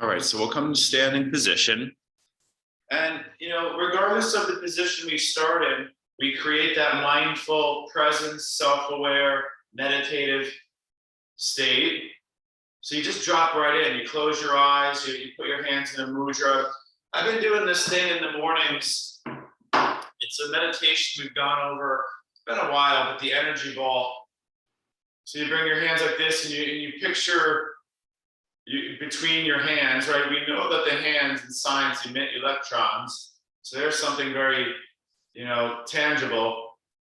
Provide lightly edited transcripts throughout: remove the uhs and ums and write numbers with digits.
All right, so we'll come to standing position. And, regardless of the position we start in, we create that mindful, present, self-aware, meditative state. So you just drop right in. You close your eyes, you put your hands in a mudra. I've been doing this thing in the mornings. It's a meditation we've gone over. It's been a while, but the energy ball. So you bring your hands like this and you picture between your hands, right? We know that the hands in science emit electrons. So there's something very, tangible.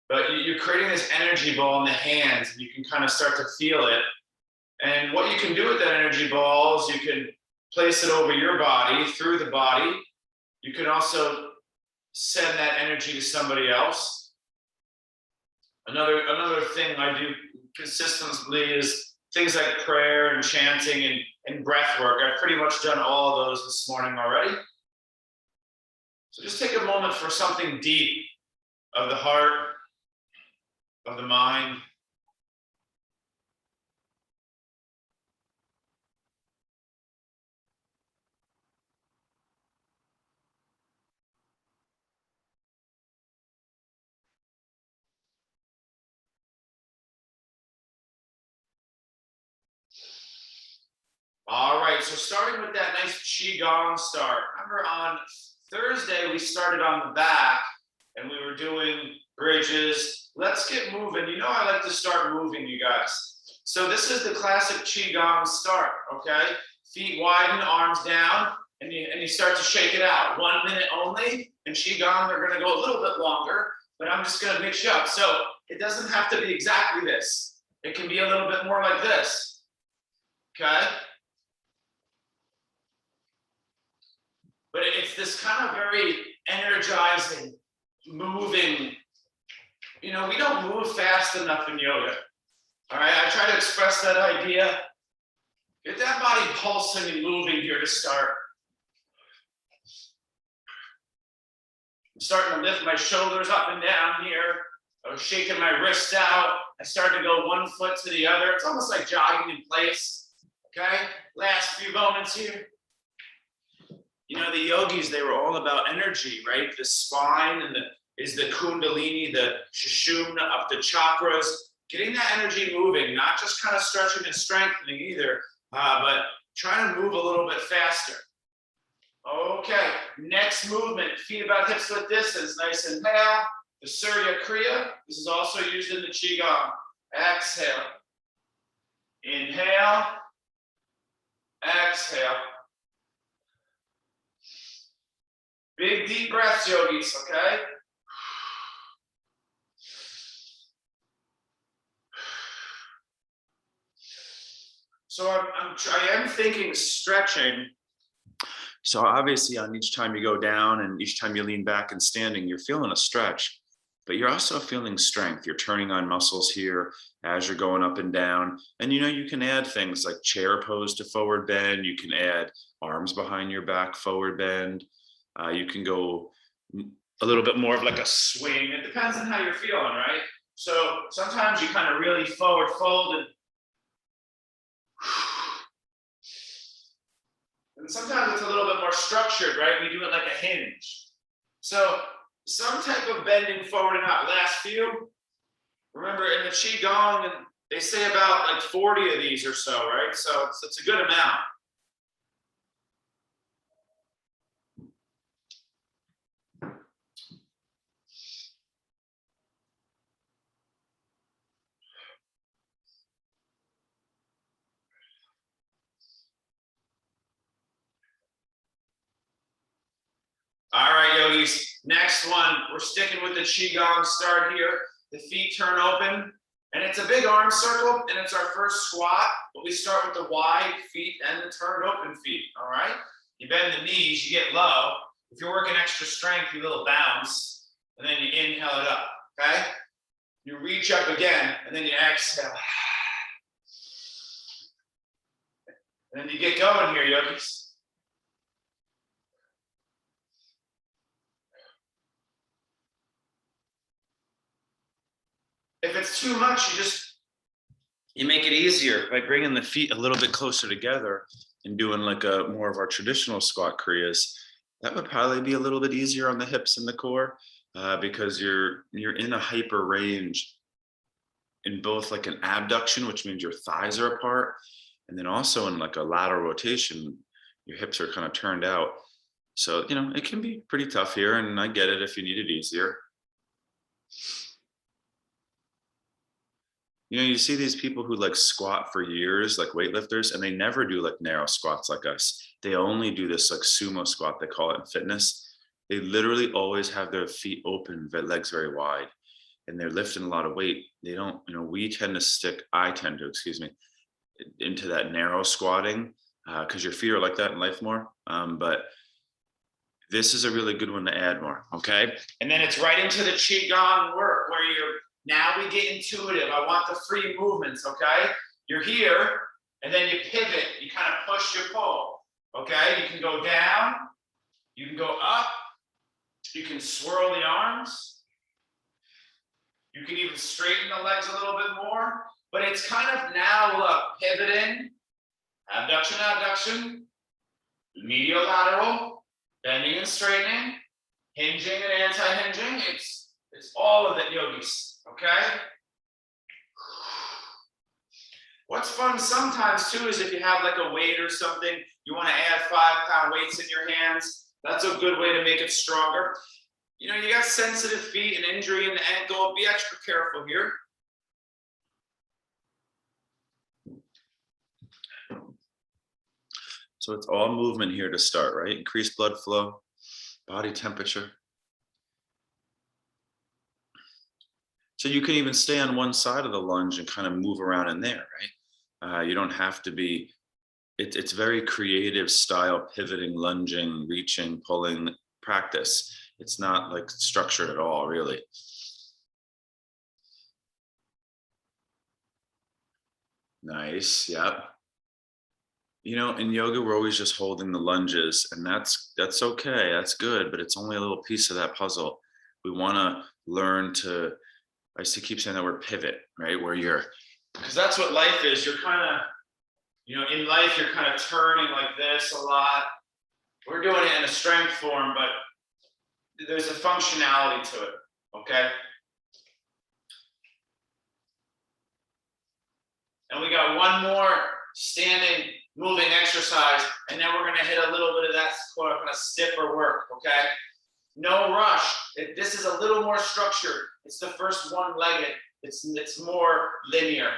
But you're creating this energy ball in the hands, and you can kind of start to feel it. And what you can do with that energy ball is you can place it over your body, through the body. You can also send that energy to somebody else. Another thing I do consistently is things like prayer and chanting and breath work. I've pretty much done all of those this morning already. So just take a moment for something deep of the heart, of the mind. All right, so starting with that nice Qigong start. Remember on Thursday, we started on the back and we were doing bridges. Let's get moving. I like to start moving, you guys. So this is the classic Qigong start, okay? Feet widen, arms down, and you start to shake it out. 1 minute only. In Qigong, they're gonna go a little bit longer, but I'm just gonna mix you up. So it doesn't have to be exactly this. It can be a little bit more like this, okay? But it's this kind of very energizing, moving. We don't move fast enough in yoga. All right, I try to express that idea. Get that body pulsing and moving here to start. I'm starting to lift my shoulders up and down here. I was shaking my wrist out. I started to go one foot to the other. It's almost like jogging in place. Okay, last few moments here. The yogis, they were all about energy, right? The spine is the kundalini, the sushumna, up the chakras, getting that energy moving, not just kind of stretching and strengthening either, but trying to move a little bit faster. Okay, next movement, feet about hips width distance, nice inhale. The Surya Kriya, this is also used in the Qigong. Exhale. Inhale. Exhale. Big deep breaths, yogis, okay? So I am thinking stretching. So obviously on each time you go down and each time you lean back and standing, you're feeling a stretch, but you're also feeling strength. You're turning on muscles here as you're going up and down. And you can add things like chair pose to forward bend. You can add arms behind your back, forward bend. You can go a little bit more of like a swing. It depends on how you're feeling, right? So sometimes you kind of really forward fold and sometimes it's a little bit more structured, right? We do it like a hinge. So some type of bending forward and out. Last few. Remember in the Qigong, they say about like 40 of these or so, right? So it's a good amount. All right, yogis, next one, we're sticking with the Qigong start here. The feet turn open, and it's a big arm circle, and it's our first squat, but we start with the wide feet and the turned open feet, all right? You bend the knees, you get low. If you're working extra strength, you little bounce, and then you inhale it up, okay? You reach up again, and then you exhale. And then you get going here, yogis. If it's too much, you just You make it easier by bringing the feet a little bit closer together and doing like a more of our traditional squat kriyas. That would probably be a little bit easier on the hips and the core because you're in a hyper range in both like an abduction, which means your thighs are apart, and then also in like a lateral rotation, your hips are kind of turned out. So, it can be pretty tough here, and I get it if you need it easier. You see these people who like squat for years, like weightlifters, and they never do like narrow squats like us. They only do this like sumo squat, they call it in fitness. They literally always have their feet open, their legs very wide, and they're lifting a lot of weight. They don't, I tend to, excuse me, into that narrow squatting because your feet are like that in life more. But this is a really good one to add more, okay? And then it's right into the Qigong work where now we get intuitive. I want the free movements, okay? You're here, and then you pivot. You kind of push your pull, okay? You can go down. You can go up. You can swirl the arms. You can even straighten the legs a little bit more. But it's kind of now, look, pivoting, abduction, abduction, medial lateral, bending and straightening, hinging and anti-hinging. It's all of it, yogis, okay? What's fun sometimes too is if you have like a weight or something, you want to add 5-pound weights in your hands. That's a good way to make it stronger. You got sensitive feet and injury in the ankle. Be extra careful here. So it's all movement here to start, right? Increase blood flow, body temperature. So you can even stay on one side of the lunge and kind of move around in there, right? You don't have to be, it's very creative style, pivoting, lunging, reaching, pulling practice. It's not like structured at all, really. Nice, yep. In yoga, we're always just holding the lunges, and that's okay, that's good, but it's only a little piece of that puzzle. We want to learn to, I used to keep saying that word pivot, right? Because that's what life is. You're kind of, in life, you're kind of turning like this a lot. We're doing it in a strength form, but there's a functionality to it, okay? And we got one more standing, moving exercise, and then we're gonna hit a little bit of that kind of stiffer work, okay? No rush. This is a little more structured. It's the first one-legged. It's more linear.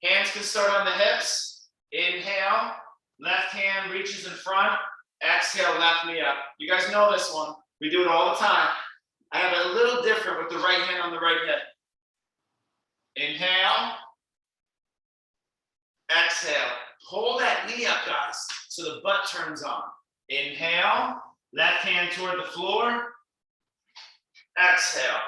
Hands can start on the hips. Inhale, left hand reaches in front. Exhale, left knee up. You guys know this one. We do it all the time. I have it a little different with the right hand on the right hip. Inhale. Exhale. Pull that knee up, guys, so the butt turns on. Inhale. Left hand toward the floor. Exhale.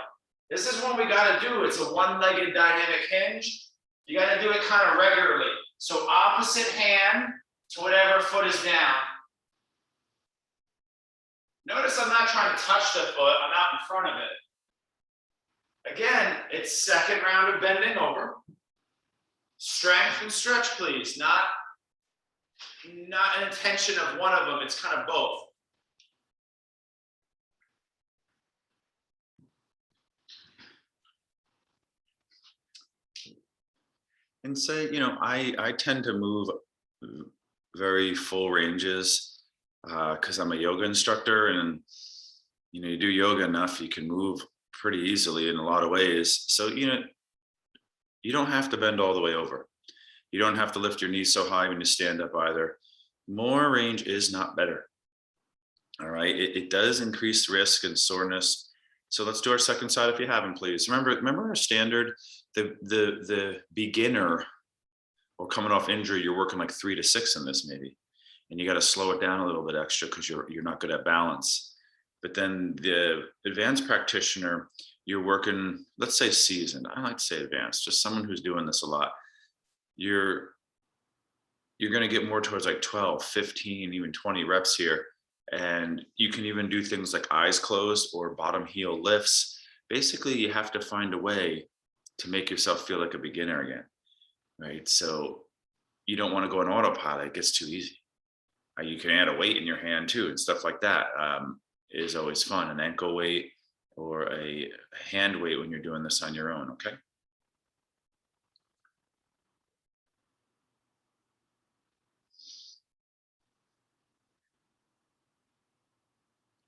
This is what we got to do. It's a one-legged dynamic hinge. You got to do it kind of regularly. So opposite hand to whatever foot is down. Notice I'm not trying to touch the foot. I'm out in front of it. Again, it's second round of bending over. Strength and stretch, please. Not an intention of one of them. It's kind of both. And say, I tend to move very full ranges because I'm a yoga instructor, and you do yoga enough, you can move pretty easily in a lot of ways. So you don't have to bend all the way over. You don't have to lift your knees so high when you stand up either. More range is not better. All right, it does increase risk and soreness. So let's do our second side if you haven't, please. Remember our standard. The beginner or coming off injury, you're working like 3 to 6 in this maybe, and you got to slow it down a little bit extra because you're not good at balance. But then the advanced practitioner, you're working, let's say seasoned. I like to say advanced, just someone who's doing this a lot. You're going to get more towards like 12, 15, even 20 reps here. And you can even do things like eyes closed or bottom heel lifts. Basically, you have to find a way to make yourself feel like a beginner again. right? So you don't want to go on autopilot. It gets too easy. You can add a weight in your hand too, and stuff like that is always fun. An ankle weight or a hand weight when you're doing this on your own, okay?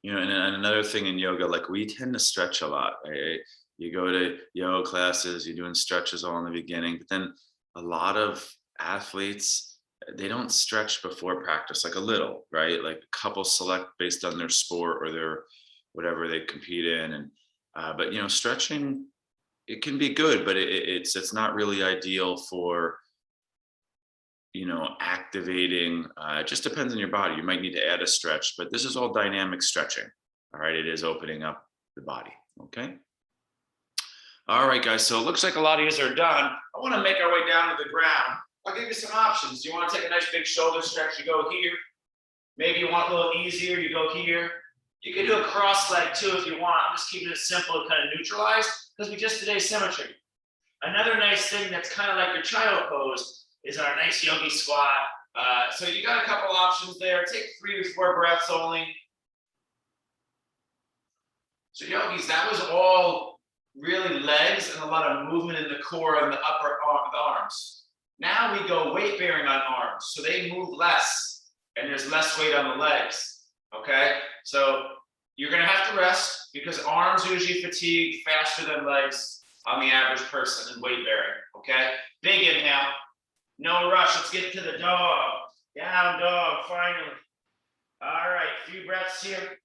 You know, and another thing in yoga, like we tend to stretch a lot, right? You go to yoga classes, you're doing stretches all in the beginning, but then a lot of athletes, they don't stretch before practice, like a little, right? Like a couple select based on their sport or their whatever they compete in. And but you know, stretching, it can be good, but it's not really ideal for, you know, activating. It just depends on your body. You might need to add a stretch, but this is all dynamic stretching. All right, it is opening up the body. Okay. All right, guys. So it looks like a lot of you are done. I want to make our way down to the ground. I'll give you some options. Do you want to take a nice big shoulder stretch? You go here. Maybe you want a little easier. You go here. You can do a cross leg too if you want. I'm just keeping it simple, kind of neutralized, because we just did asymmetry. Another nice thing that's kind of like your child pose is our nice Yogi Squat. So you got a couple options there. Take 3 to 4 breaths only. So yogis, that was all really legs and a lot of movement in the core and the upper arms. Now we go weight bearing on arms, so they move less and there's less weight on the legs. Okay, so you're gonna have to rest because arms usually fatigue faster than legs on the average person in weight bearing. Okay, big inhale. No rush. Let's get to the dog. Down dog, finally. All right, a few breaths here.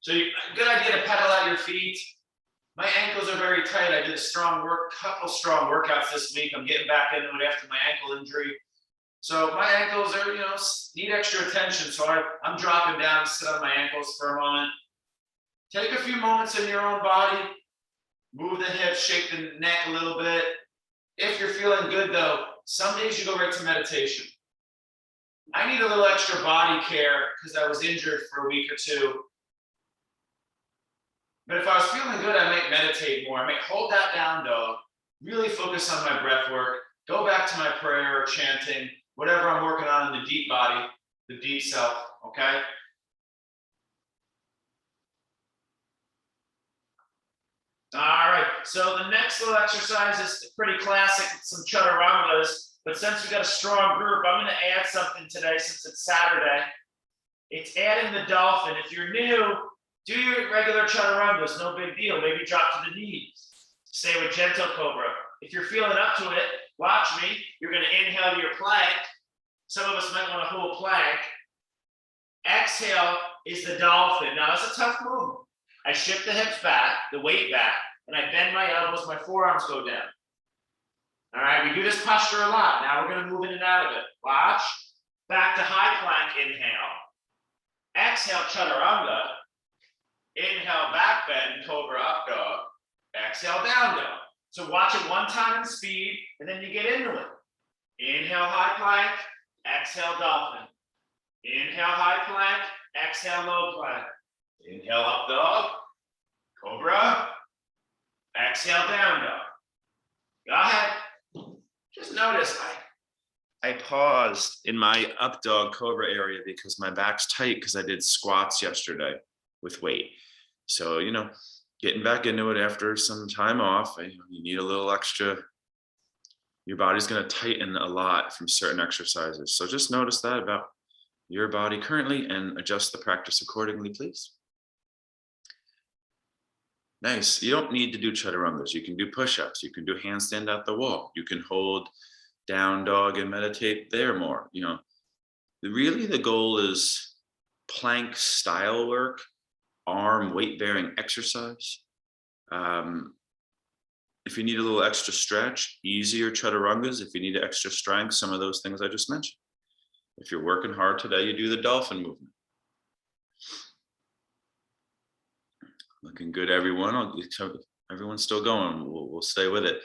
So good idea to pedal out your feet. My ankles are very tight. I did a couple strong workouts this week. I'm getting back into it after my ankle injury. So my ankles are, you know, need extra attention. So I'm dropping down to sit on my ankles for a moment. Take a few moments in your own body. Move the hips, shake the neck a little bit. If you're feeling good though, some days you go right to meditation. I need a little extra body care because I was injured for a week or two. But if I was feeling good, I might meditate more. I might hold that down dog, really focus on my breath work, go back to my prayer or chanting, whatever I'm working on in the deep body, the deep self, okay? All right, so the next little exercise is pretty classic, some chaturangas, but since we got a strong group, I'm gonna add something today since it's Saturday. It's adding the dolphin. If you're new, do your regular chaturangas, no big deal. Maybe drop to the knees. Stay with gentle cobra. If you're feeling up to it, watch me. You're gonna inhale to your plank. Some of us might wanna hold plank. Exhale is the dolphin. Now that's a tough move. I shift the hips back, the weight back, and I bend my elbows, my forearms go down. All right, we do this posture a lot. Now we're gonna move in and out of it. Watch. Back to high plank, inhale. Exhale, chaturanga. Inhale, back bend, cobra up dog. Exhale, down dog. So watch it one time in speed, and then you get into it. Inhale, high plank. Exhale, dolphin. Inhale, high plank. Exhale, low plank. Inhale, up dog. Cobra. Exhale, down dog. Go ahead. Just notice I paused in my up dog cobra area because my back's tight because I did squats yesterday with weight. So, you know, getting back into it after some time off, you need a little extra. Your body's going to tighten a lot from certain exercises. So just notice that about your body currently and adjust the practice accordingly, please. Nice. You don't need to do chaturangas. You can do push-ups. You can do handstand at the wall. You can hold down dog and meditate there more. You know, really the goal is plank style work, arm weight bearing exercise. If you need a little extra stretch, easier chaturangas. If you need extra strength, some of those things I just mentioned. If you're working hard today, you do the dolphin movement. Looking good, everyone. Everyone's still going. We'll stay with it.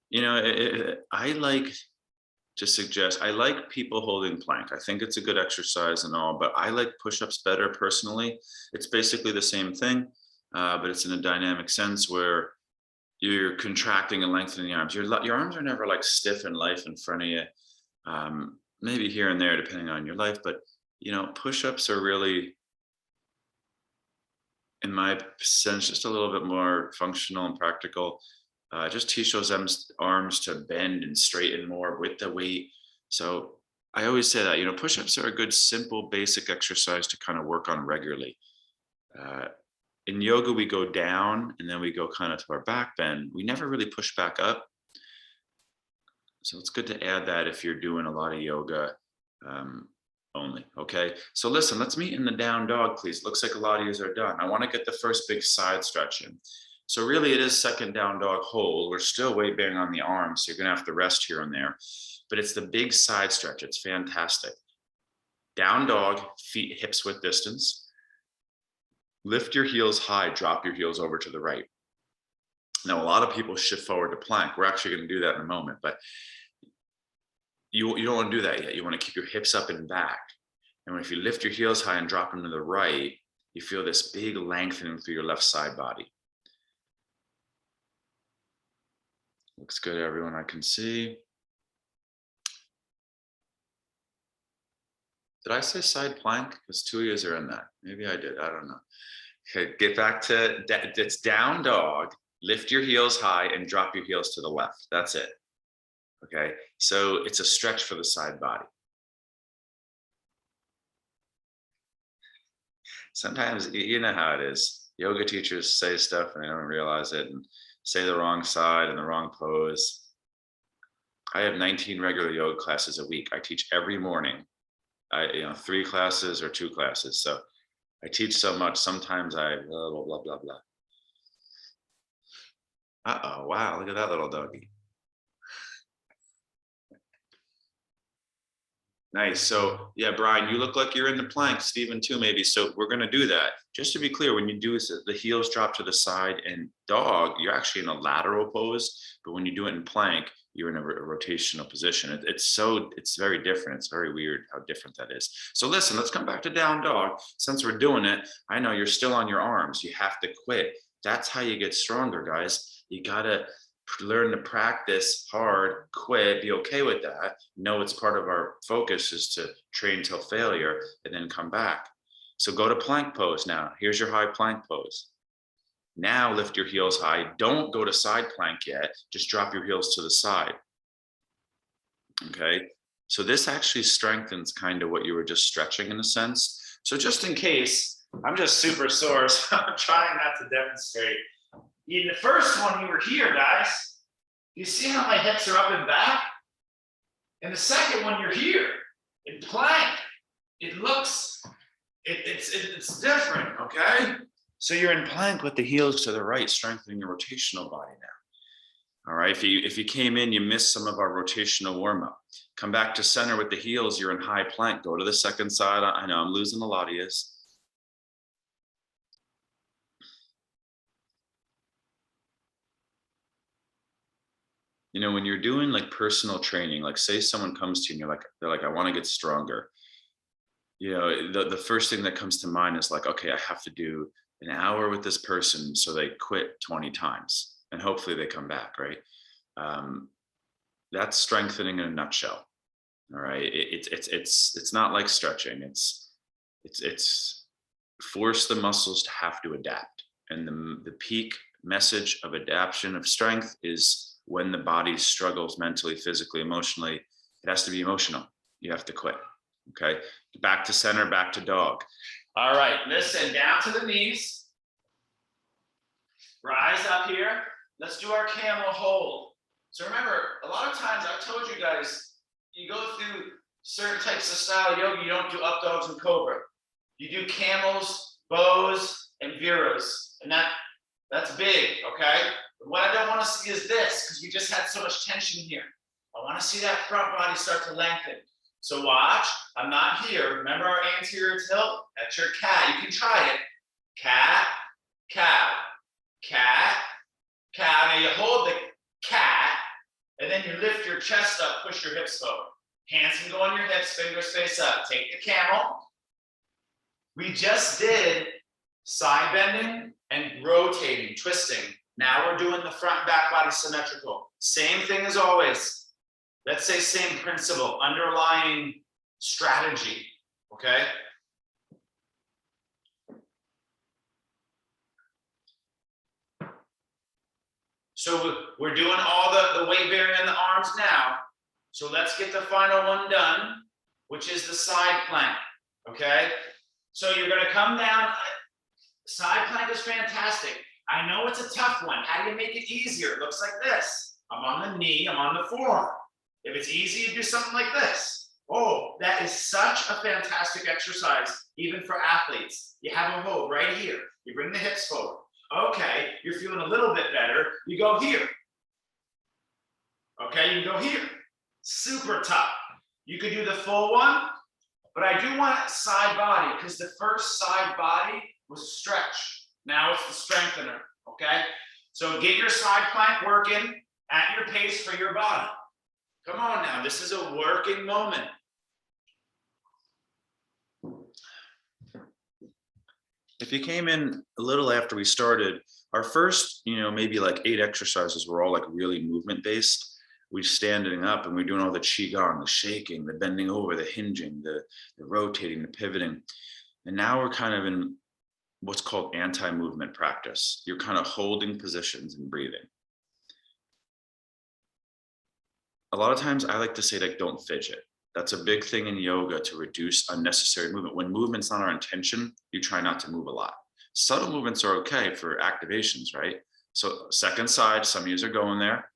You know, I like to suggest, I like people holding plank. I think it's a good exercise and all, but I like push-ups better personally. It's basically the same thing, but it's in a dynamic sense where you're contracting and lengthening the arms. Your arms are never like stiff in life in front of you. Maybe here and there, depending on your life, but push-ups are really, in my sense, just a little bit more functional and practical. Just teach those arms to bend and straighten more with the weight. So I always say that, push-ups are a good, simple, basic exercise to kind of work on regularly. In yoga, we go down and then we go kind of to our back bend. We never really push back up. So it's good to add that if you're doing a lot of yoga only. Okay. So listen, let's meet in the down dog, please. Looks like a lot of you are done. I want to get the first big side stretch in. So really it is second down dog hold. We're still weight bearing on the arms. So you're going to have to rest here and there, but it's the big side stretch. It's fantastic. Down dog, feet hips width distance. Lift your heels high, drop your heels over to the right. Now, a lot of people shift forward to plank. We're actually going to do that in a moment, but you don't want to do that yet. You want to keep your hips up and back. And if you lift your heels high and drop them to the right, you feel this big lengthening through your left side body. Looks good, everyone. I can see. Did I say side plank? Because 2 years are in that. Maybe I did. I don't know. Okay, get back to, it's down dog. Lift your heels high and drop your heels to the left. That's it. Okay, so it's a stretch for the side body. Sometimes, you know how it is. Yoga teachers say stuff and they don't realize it and say the wrong side and the wrong pose. I have 19 regular yoga classes a week. I teach every morning. 3 classes or 2 classes. So I teach so much. Sometimes I blah, blah, blah, blah, blah. Uh-oh, wow, look at that little doggy. Nice. So yeah, Brian, you look like you're in the plank. Stephen too, maybe. So we're going to do that. Just to be clear, when you do the heels drop to the side and dog, you're actually in a lateral pose. But when you do it in plank, you're in a rotational position. It's very different. It's very weird how different that is. So listen, let's come back to down dog. Since we're doing it, I know you're still on your arms. You have to quit. That's how you get stronger, guys. You got to learn to practice hard, quit, be okay with that. Know it's part of our focus is to train till failure and then come back. So go to plank pose now. Here's your high plank pose. Now lift your heels high. Don't go to side plank yet. Just drop your heels to the side. Okay. So this actually strengthens kind of what you were just stretching in a sense. So just in case, I'm just super sore, so I'm trying not to demonstrate. In the first one, you were here, guys. You see how my hips are up and back? And the second one, you're here in plank. It looks, it's different, okay? So you're in plank with the heels to the right, strengthening your rotational body now. All right, if you came in, you missed some of our rotational warm-up. Come back to center with the heels, you're in high plank. Go to the second side. I know I'm losing a lot of you. When you're doing like personal training, like say someone comes to you and they're like, I want to get stronger. The first thing that comes to mind is like, okay, I have to do an hour with this person. So they quit 20 times and hopefully they come back, right? That's strengthening in a nutshell. All right. It's not like stretching. It's force the muscles to have to adapt. And the peak message of adaptation of strength is when the body struggles mentally, physically, emotionally, it has to be emotional. You have to quit. Okay. Back to center, back to dog. All right. Listen, down to the knees. Rise up here. Let's do our camel hold. So remember, a lot of times I've told you guys, you go through certain types of style yoga, you don't do up dogs and cobra. You do camels, bows, and viras. And that's big, okay? But what I don't want to see is this, because we just had so much tension here. I want to see that front body start to lengthen. So watch, I'm not here. Remember our anterior tilt? That's your cat. You can try it. Cat, cow, cat, cow. Now you hold the cat, And then you lift your chest up, push your hips forward. Hands can go on your hips, fingers face up. Take the camel. We just did side bending and rotating, twisting. Now we're doing the front and back body symmetrical. Same thing as always. Let's say same principle, underlying strategy, okay? So we're doing all the weight bearing in the arms now. So let's get the final one done, which is the side plank, okay? So you're gonna come down. Side plank is fantastic. I know it's a tough one. How do you make it easier? It looks like this. I'm on the knee, I'm on the forearm. If it's easy, you do something like this. Oh, that is such a fantastic exercise, even for athletes. You have a hold right here. You bring the hips forward. Okay, you're feeling a little bit better. You go here. Okay, you go here. Super tough. You could do the full one, but I do want side body because the first side body was stretch. Now it's the strengthener, okay? So get your side plank working at your pace for your body. Come on now, this is a working moment. If you came in a little after we started, our first, maybe like 8 exercises were all like really movement based. We're standing up and we're doing all the Qigong, the shaking, the bending over, the hinging, the rotating, the pivoting. And now we're kind of in what's called anti-movement practice. You're kind of holding positions and breathing. A lot of times I like to say, like, don't fidget. That's a big thing in yoga to reduce unnecessary movement. When movement's not our intention, you try not to move a lot. Subtle movements are okay for activations, right? So second side, some of you are going there.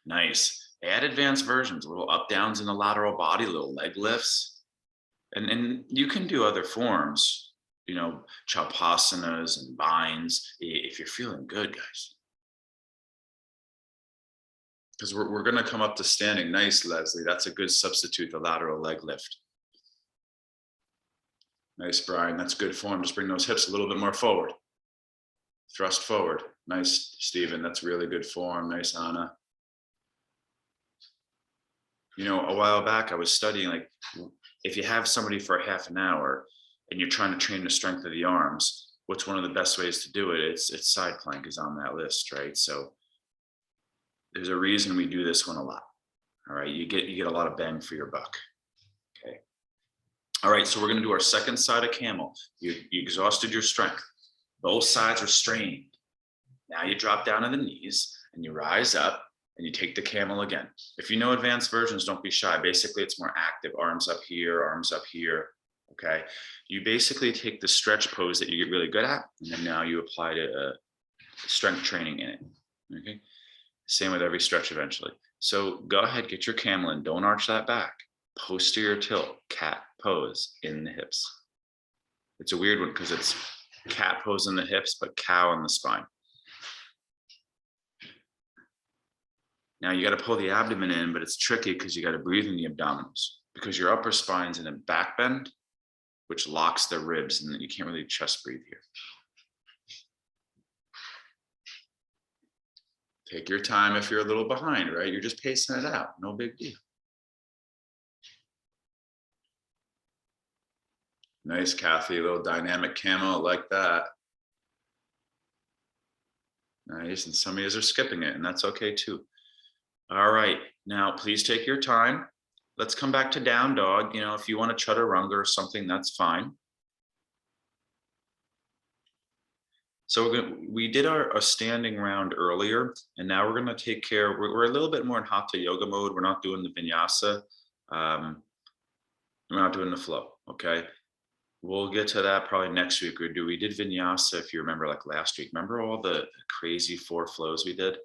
Nice. Add advanced versions, a little up downs in the lateral body, little leg lifts. And you can do other forms, chapasanas and binds if you're feeling good, guys. Because we're going to come up to standing. Nice, Leslie. That's a good substitute, the lateral leg lift. Nice, Brian. That's good form. Just bring those hips a little bit more forward. Thrust forward. Nice, Stephen. That's really good form. Nice, Anna. A while back, I was studying, like, if you have somebody for a half an hour and you're trying to train the strength of the arms, what's one of the best ways to do it? It's side plank is on that list, right? So there's a reason we do this one a lot. All right, you get a lot of bang for your buck. Okay. All right, so we're going to do our second side of camel. You exhausted your strength. Both sides are strained. Now you drop down on the knees and you rise up and you take the camel again. If you know advanced versions, don't be shy. Basically, it's more active. Arms up here, arms up here. Okay. You basically take the stretch pose that you get really good at, and then now you apply to strength training in it. Okay. Same with every stretch eventually. So go ahead, get your camel in. Don't arch that back. Posterior tilt, cat pose in the hips. It's a weird one because it's cat pose in the hips, but cow in the spine. Now you got to pull the abdomen in, but it's tricky because you got to breathe in the abdominals because your upper spine's in a back bend, which locks the ribs, and you can't really chest breathe here. Take your time if you're a little behind, right? You're just pacing it out. No big deal. Nice, Kathy. A little dynamic camel. I like that. Nice. And some of you are skipping it, and that's okay too. All right. Now, please take your time. Let's come back to down dog. If you want to chaturanga or something, that's fine. So we did our standing round earlier, and now we're going to take care. We're a little bit more in hatha yoga mode. We're not doing the vinyasa. We're not doing the flow. Okay. We'll get to that probably next week. We did vinyasa, if you remember, like last week. Remember all the crazy 4 flows we did?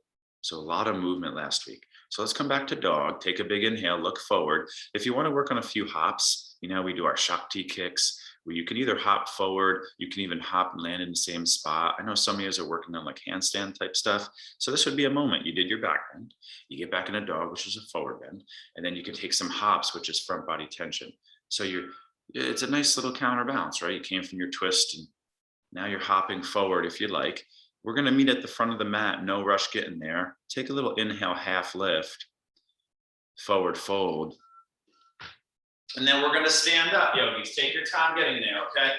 So a lot of movement last week. So let's come back to dog. Take a big inhale, look forward. If you want to work on a few hops, we do our Shakti kicks, where you can either hop forward, you can even hop and land in the same spot. I know some of you are working on like handstand type stuff. So this would be a moment. You did your back bend, you get back in a dog, which is a forward bend, and then you can take some hops, which is front body tension. So it's a nice little counterbalance, right? You came from your twist and now you're hopping forward if you like. We're going to meet at the front of the mat. No rush getting there. Take a little inhale, half lift, forward fold. And then we're going to stand up, yogis. Take your time getting there, okay?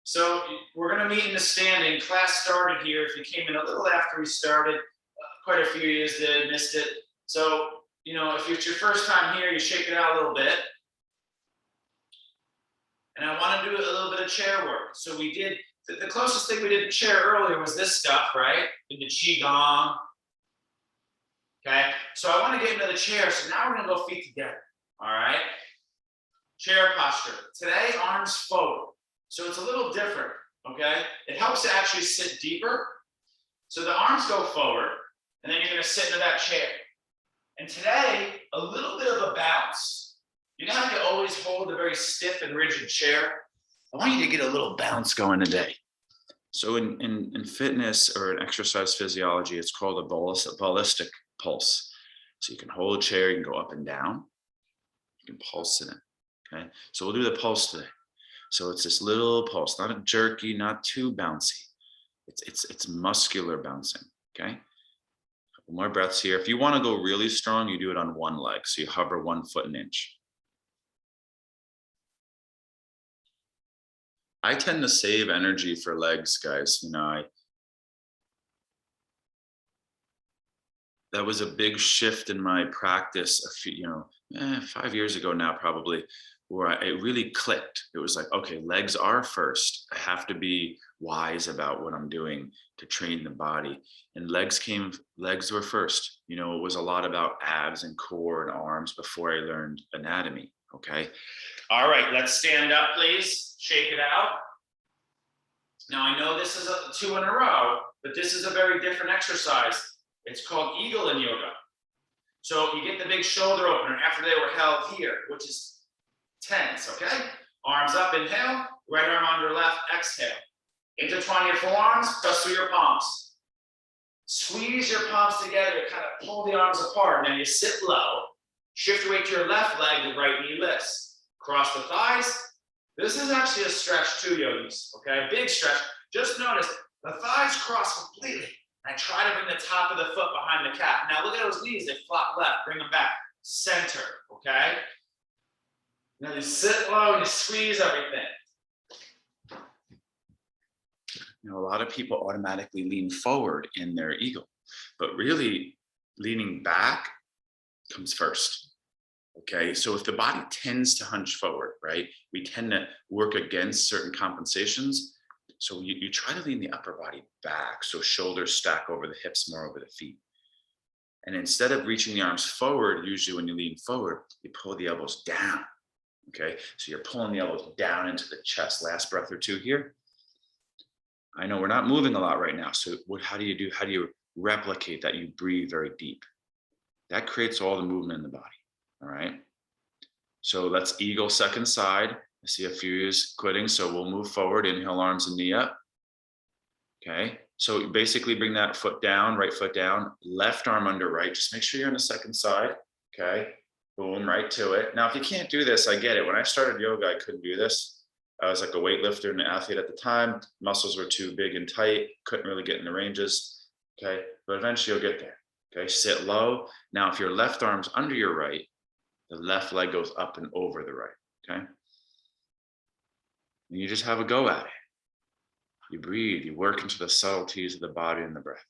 So we're going to meet in the standing. Class started here. If you came in a little after we started, quite a few of you did, missed it. So, if it's your first time here, you shake it out a little bit. And I want to do a little bit of chair work. So we did, the closest thing we did to chair earlier was this stuff, right? Did the Qigong. Okay, so I want to get into the chair. So now we're going to go feet together, all right? Chair posture. Today, arms forward. So it's a little different, okay? It helps to actually sit deeper. So the arms go forward, and then you're going to sit into that chair. And today, a little bit of a bounce. You know how you always hold a very stiff and rigid chair? I want you to get a little bounce going today. So in fitness or in exercise physiology, it's called a ballistic pulse. So you can hold a chair, you can go up and down. You can pulse in it, okay? So we'll do the pulse today. So it's this little pulse, not a jerky, not too bouncy. It's muscular bouncing, okay? A couple more breaths here. If you want to go really strong, you do it on one leg. So you hover 1 foot an inch. I tend to save energy for legs, guys. That was a big shift in my practice a few, 5 years ago now, probably, where it really clicked. It was like, okay, legs are first. I have to be wise about what I'm doing to train the body. And legs were first. It was a lot about abs and core and arms before I learned anatomy, okay? All right, let's stand up, please. Shake it out. Now, I know this is 2 in a row, but this is a very different exercise. It's called eagle in yoga. So you get the big shoulder opener after they were held here, which is tense, okay? Arms up, inhale, right arm under left, exhale. Intertwine your forearms, press through your palms. Squeeze your palms together, kind of pull the arms apart. Now you sit low, shift your weight to your left leg, the right knee lifts. Cross the thighs. This is actually a stretch too, yogis, okay? A big stretch. Just notice the thighs cross completely. I try to bring the top of the foot behind the calf. Now look at those knees, they flop left, bring them back, center, okay? Now you sit low and you squeeze everything. A lot of people automatically lean forward in their eagle, but really leaning back comes first. Okay, so if the body tends to hunch forward, right, we tend to work against certain compensations. So you try to lean the upper body back, so shoulders stack over the hips, more over the feet. And instead of reaching the arms forward, usually when you lean forward, you pull the elbows down. Okay, so you're pulling the elbows down into the chest. Last breath or two here. I know we're not moving a lot right now. So how do you replicate that? You breathe very deep. That creates all the movement in the body. All right. So let's eagle second side. I see a few is quitting. So we'll move forward. Inhale, arms and knee up. Okay. So basically bring that foot down, right foot down, left arm under right. Just make sure you're on the second side. Okay. Boom, right to it. Now, if you can't do this, I get it. When I started yoga, I couldn't do this. I was like a weightlifter and an athlete at the time. Muscles were too big and tight. Couldn't really get in the ranges. Okay. But eventually you'll get there. Okay. Sit low. Now, if your left arm's under your right, the left leg goes up and over the right. Okay. And you just have a go at it. You breathe, you work into the subtleties of the body and the breath.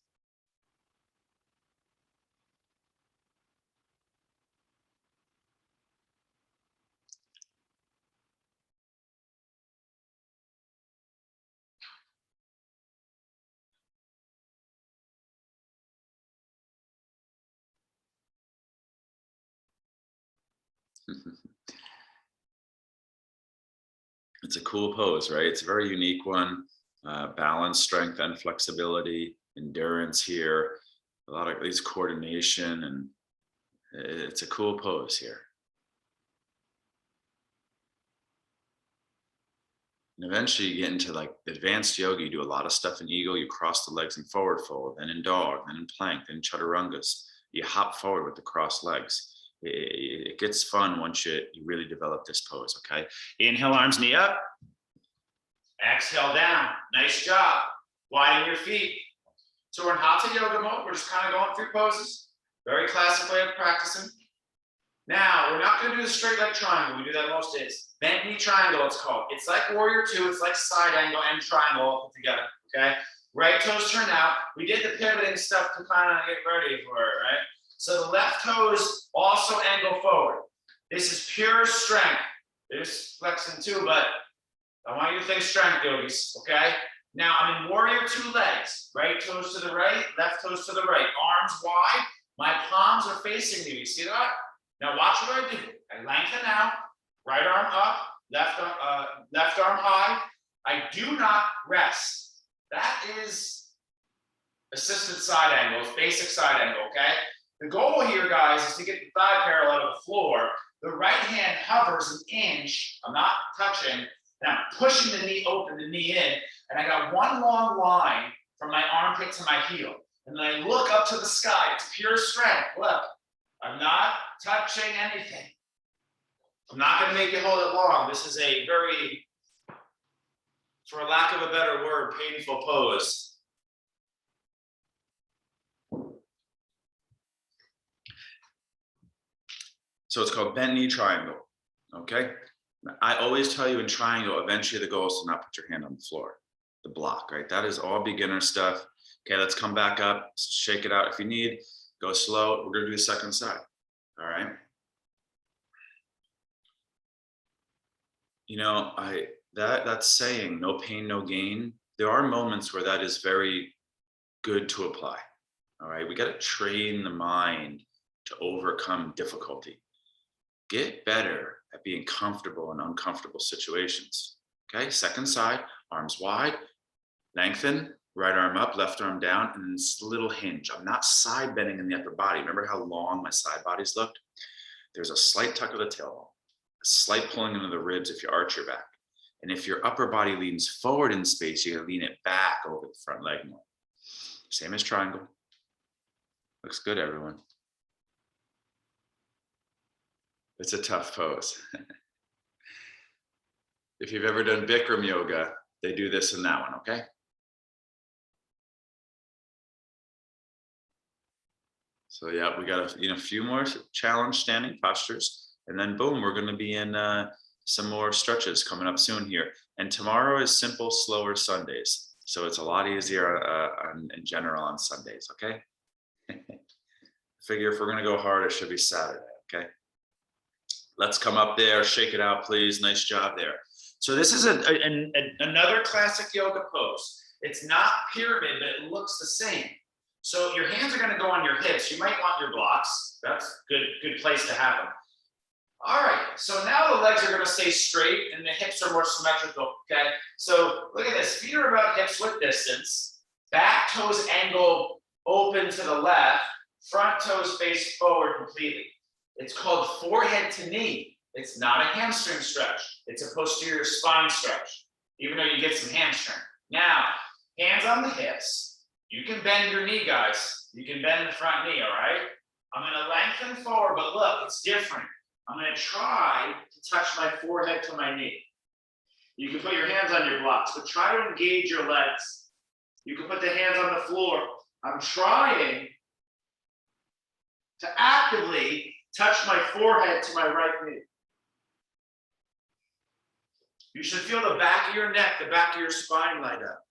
It's a cool pose, right? It's a very unique one. Balance, strength, and flexibility, endurance here, a lot of these coordination, and it's a cool pose here. And eventually you get into like advanced yoga, you do a lot of stuff in eagle, you cross the legs and forward fold, then in dog, then in plank, then in chaturangas. You hop forward with the crossed legs. It gets fun once you really develop this pose, okay? Inhale, arms, knee up. Exhale down. Nice job. Widen your feet. So we're in Hatha Yoga mode. We're just kind of going through poses. Very classic way of practicing. Now, we're not going to do the straight leg triangle. We do that most days. Bent knee triangle, it's called. It's like warrior two. It's like side angle and triangle all put together, okay? Right toes turn out. We did the pivoting stuff to kind of get ready for it, right? So the left toes also angle forward. This is pure strength. There's flexing too, but I want you to think strength, yogis, okay? Now, I'm in warrior two legs. Right toes to the right, left toes to the right. Arms wide. My palms are facing me. You see that? Now watch what I do. I lengthen out, right arm up, left arm high. I do not rest. That is assisted side angle, it's basic side angle, okay? The goal here, guys, is to get the thigh parallel to the floor. The right hand hovers an inch. I'm not touching, and I'm pushing the knee open, the knee in, and I got one long line from my armpit to my heel. And then I look up to the sky. It's pure strength. Look. I'm not touching anything. I'm not going to make you hold it long. This is a very, for lack of a better word, painful pose. So it's called bent knee triangle, okay? I always tell you in triangle, eventually the goal is to not put your hand on the floor, the block, right? That is all beginner stuff. Okay, let's come back up, shake it out if you need. Go slow. We're going to do the second side. All right. You know, that's saying no pain, no gain. There are moments where that is very good to apply. All right. We got to train the mind to overcome difficulty. Get better at being comfortable in uncomfortable situations. Okay. Second side, arms wide, lengthen. Right arm up, left arm down, and then this little hinge. I'm not side bending in the upper body. Remember how long my side bodies looked? There's a slight tuck of the tailbone, a slight pulling into the ribs if you arch your back. And if your upper body leans forward in space, you're gonna lean it back over the front leg more. Same as triangle. Looks good, everyone. It's a tough pose. If you've ever done Bikram yoga, they do this in that one, okay? So yeah, we got a few more challenge standing postures, and then boom, we're going to be in some more stretches coming up soon here. And tomorrow is simple, slower Sundays, so it's a lot easier in general on Sundays. Okay. Figure if we're going to go hard, it should be Saturday. Okay. Let's come up there, shake it out, please. Nice job there. So this is another classic yoga pose. It's not pyramid, but it looks the same. So your hands are going to go on your hips. You might want your blocks. That's good place to have them. All right. So now the legs are going to stay straight and the hips are more symmetrical. Okay. So look at this. Feet are about hips width distance. Back toes angle open to the left. Front toes face forward completely. It's called forehead to knee. It's not a hamstring stretch. It's a posterior spine stretch, even though you get some hamstring. Now, hands on the hips. You can bend your knee, guys. You can bend the front knee, all right? I'm going to lengthen forward, but look, it's different. I'm going to try to touch my forehead to my knee. You can put your hands on your blocks, but try to engage your legs. You can put the hands on the floor. I'm trying to actively touch my forehead to my right knee. You should feel the back of your neck, the back of your spine light up.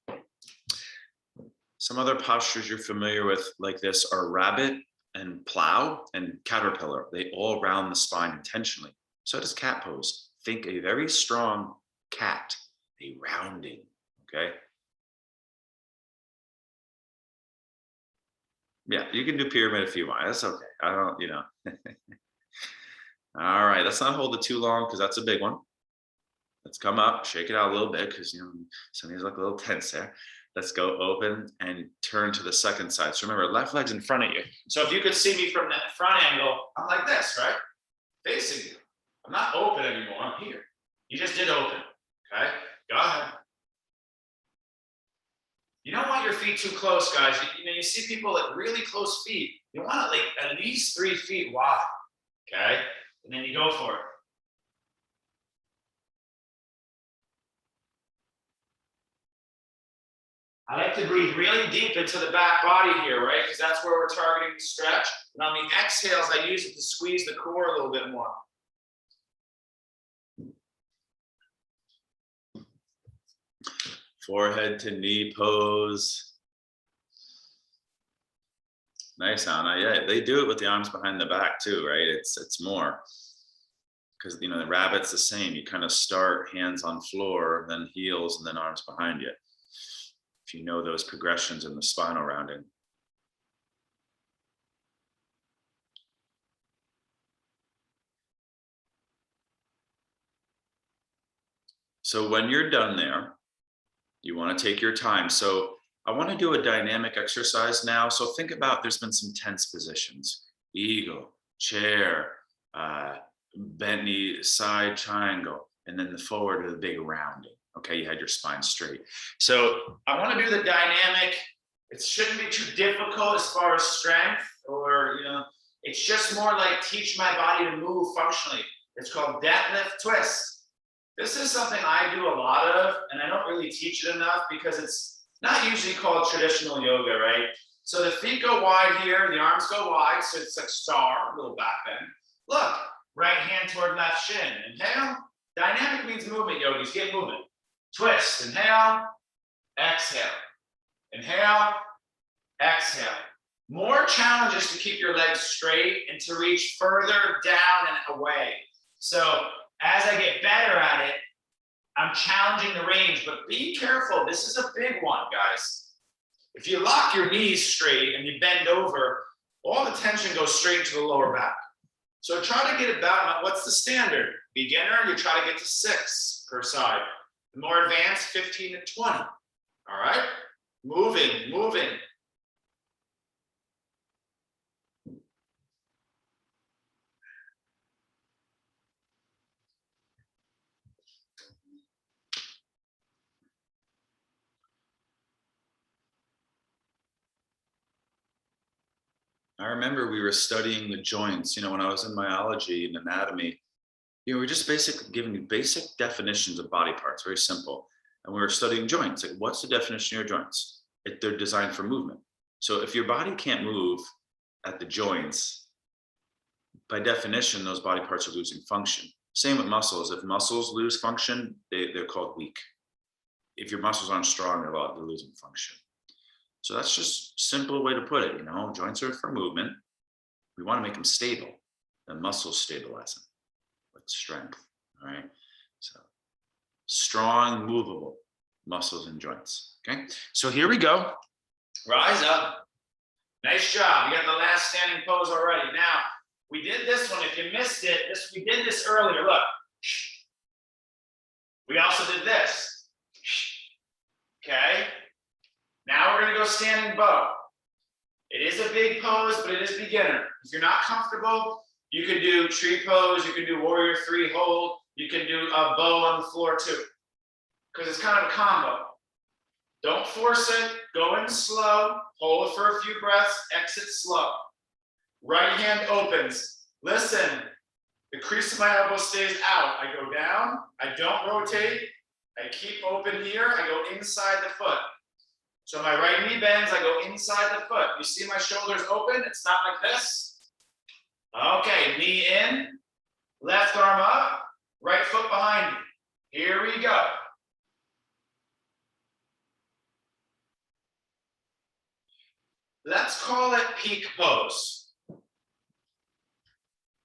Some other postures you're familiar with like this are rabbit and plow and caterpillar. They all round the spine intentionally. So does cat pose. Think a very strong cat, a rounding, okay? Yeah, you can do pyramid if you want. That's okay. I don't, you know. All right, let's not hold it too long because that's a big one. Let's come up, shake it out a little bit because, you know, some of these look a little tense there. Let's go open and turn to the second side. So remember, left leg's in front of you. So if you could see me from that front angle, I'm like this, right? Facing you. I'm not open anymore, I'm here. You just did open, okay? Go ahead. You don't want your feet too close, guys. You know, you see people with really close feet. You want it like at least 3 feet wide, okay? And then you go for it. I like to breathe really deep into the back body here, right? Because that's where we're targeting the stretch. And on the exhales, I use it to squeeze the core a little bit more. Forehead to knee pose. Nice, Anna. Yeah, they do it with the arms behind the back too, right? It's more. Because, you know, the rabbit's the same. You kind of start hands on floor, then heels, and then arms behind you. If you know those progressions in the spinal rounding. So when you're done there, you want to take your time. So I want to do a dynamic exercise now. So think about, there's been some tense positions: eagle, chair, bent knee, side triangle, and then the forward with a big rounding. Okay, you had your spine straight. So I want to do the dynamic. It shouldn't be too difficult as far as strength, or, you know, it's just more like teach my body to move functionally. It's called deadlift twist. This is something I do a lot of, and I don't really teach it enough because it's not usually called traditional yoga, right? So the feet go wide here, the arms go wide, so it's like star, a little back bend. Look, right hand toward left shin. Inhale. Dynamic means movement, yogis. Get moving. Twist. Inhale. Exhale. Inhale. Exhale. More challenges to keep your legs straight and to reach further down and away. So as I get better at it, I'm challenging the range, but be careful. This is a big one, guys. If you lock your knees straight and you bend over, all the tension goes straight to the lower back. So try to get about, what's the standard? Beginner, you try to get to 6 per side. The more advanced, 15 to 20. All right? Moving, moving. I remember we were studying the joints, you know, when I was in myology and anatomy, you know, we're just basically giving you basic definitions of body parts, very simple. And we were studying joints. Like, what's the definition of your joints? They're designed for movement. So if your body can't move at the joints, by definition, those body parts are losing function. Same with muscles. If muscles lose function, they're called weak. If your muscles aren't strong, they're losing function. So that's just a simple way to put it. You know, joints are for movement. We want to make them stable. The muscles stabilize them with strength. All right. So strong, movable muscles and joints. Okay. So here we go. Rise up. Nice job. You got the last standing pose already. Now, we did this one. If you missed it, we did this earlier. Look. We also did this. Okay. Now we're going to go standing bow. It is a big pose, but it is beginner. If you're not comfortable, you can do tree pose, you can do warrior 3 hold, you can do a bow on the floor too, because it's kind of a combo. Don't force it, go in slow, hold it for a few breaths, exit slow. Right hand opens. Listen, the crease of my elbow stays out. I go down, I don't rotate, I keep open here, I go inside the foot. So my right knee bends, I go inside the foot. You see my shoulders open? It's not like this. Okay, knee in, left arm up, right foot behind you. Here we go. Let's call it peak pose.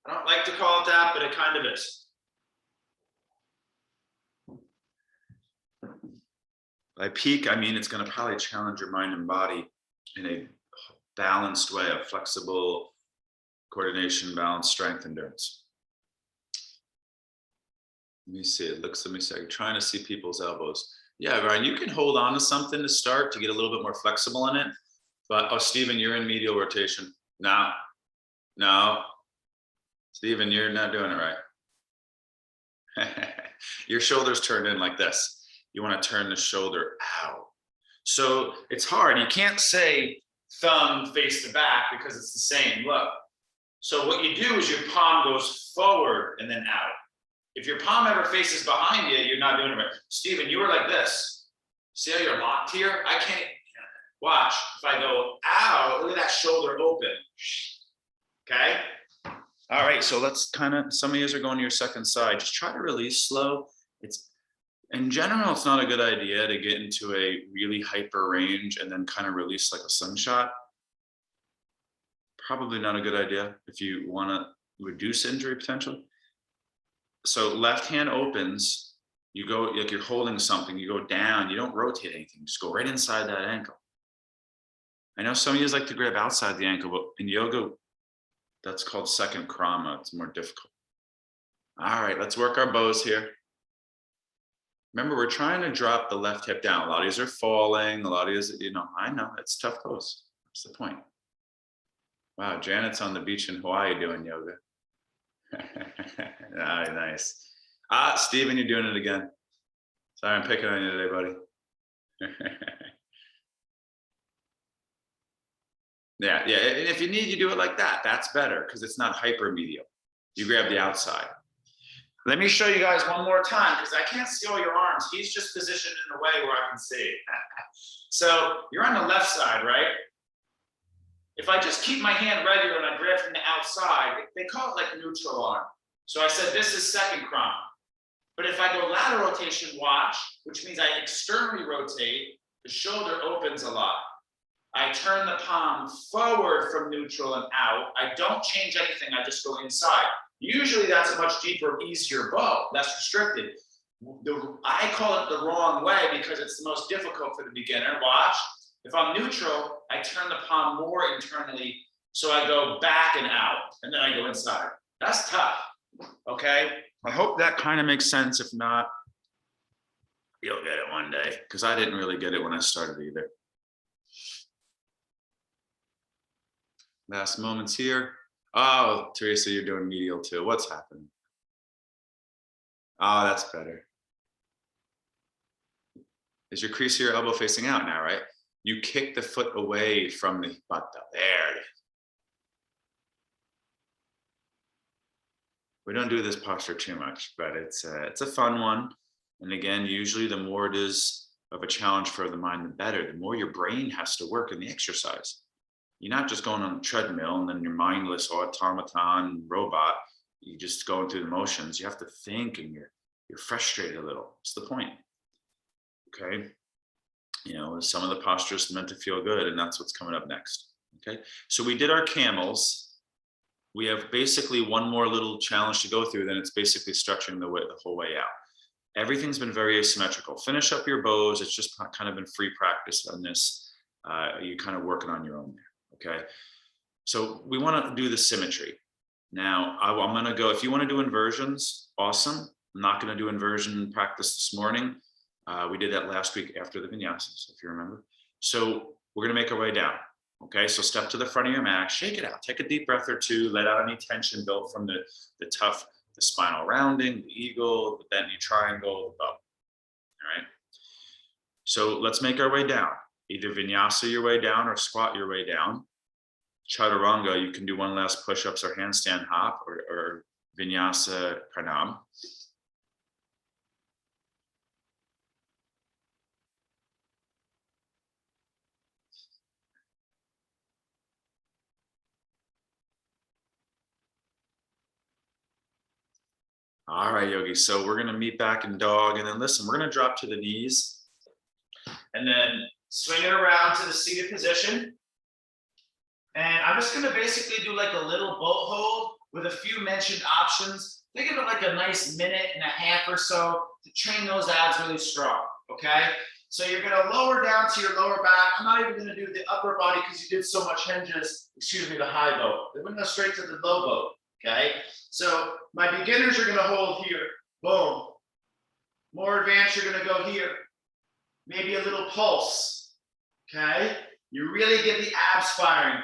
I don't like to call it that, but it kind of is. By peak, I mean it's going to probably challenge your mind and body in a balanced way of flexible coordination, balance, strength, endurance. Let me see. Let me see. I'm trying to see people's elbows. Yeah, Ryan, you can hold on to something to start to get a little bit more flexible in it. But, oh, Stephen, you're in medial rotation. No. Stephen, you're not doing it right. Your shoulders turned in like this. You want to turn the shoulder out. So it's hard. You can't say thumb face to back because it's the same. Look. So what you do is your palm goes forward and then out. If your palm ever faces behind you, you're not doing it right. Stephen, you were like this. See how you're locked here? I can't, watch. If I go out, look at that shoulder open. Okay? All right, so let's kind of, some of you are going to your second side. Just try to release slow. It's, in general, it's not a good idea to get into a really hyper range and then kind of release like a slingshot. Probably not a good idea if you want to reduce injury potential. So left hand opens, you go like you're holding something, you go down, you don't rotate anything, just go right inside that ankle. I know some of you like to grab outside the ankle, but in yoga, that's called second krama. It's more difficult. All right, let's work our bows here. Remember, we're trying to drop the left hip down. A lot of these are falling. A lot of these, you know, I know it's tough pose. That's the point. Wow, Janet's on the beach in Hawaii doing yoga. Nice. Steven, you're doing it again. Sorry, I'm picking on you today, buddy. Yeah, and if you need, you do it like that. That's better because it's not hypermedial. You grab the outside. Let me show you guys one more time because I can't see all your arms. He's just positioned in a way where I can see. So you're on the left side, right? If I just keep my hand regular and I grab from the outside, they call it like neutral arm. So I said this is second krama. But if I go lateral rotation, watch, which means I externally rotate, the shoulder opens a lot. I turn the palm forward from neutral and out. I don't change anything, I just go inside. Usually that's a much deeper, easier bow, less restricted. I call it the wrong way because it's the most difficult for the beginner. Watch. If I'm neutral, I turn the palm more internally, so I go back and out, and then I go inside. That's tough, okay? I hope that kind of makes sense. If not, you'll get it one day, because I didn't really get it when I started either. Last moments here. Oh, Teresa, you're doing medial too. What's happening? Oh, that's better. Is your crease of your elbow facing out now, right? You kick the foot away from the butt. There it is. We don't do this posture too much, but it's a fun one. And again, usually the more it is of a challenge for the mind, the better. The more your brain has to work in the exercise. You're not just going on the treadmill and then you're mindless automaton robot. You're just going through the motions. You have to think and you're frustrated a little. What's the point? Okay. You know, some of the postures meant to feel good, and that's what's coming up next. Okay. So we did our camels. We have basically one more little challenge to go through, then it's basically stretching the whole way out. Everything's been very asymmetrical. Finish up your bows. It's just kind of been free practice on this. You're kind of working on your own there. Okay, so we want to do the symmetry. Now, I'm going to go, if you want to do inversions, awesome. I'm not going to do inversion practice this morning. We did that last week after the vinyasas, if you remember. So we're going to make our way down. Okay, so step to the front of your mat, shake it out, take a deep breath or two, let out any tension built from the spinal rounding, the eagle, the bent knee triangle, the bow. All right, so let's make our way down. Either vinyasa your way down or squat your way down. Chaturanga, you can do one last push-ups or handstand hop or vinyasa pranam. All right, yogis. So we're going to meet back in dog. And then listen, we're going to drop to the knees. And then swing it around to the seated position. And I'm just going to basically do like a little boat hold with a few mentioned options. Think of it like a nice minute and a half or so to train those abs really strong, okay? So you're going to lower down to your lower back. I'm not even going to do the upper body because you did so much hinges, the high boat. We're going to go straight to the low boat, okay? So my beginners are going to hold here, boom. More advanced, you're going to go here. Maybe a little pulse, okay? You really get the abs firing.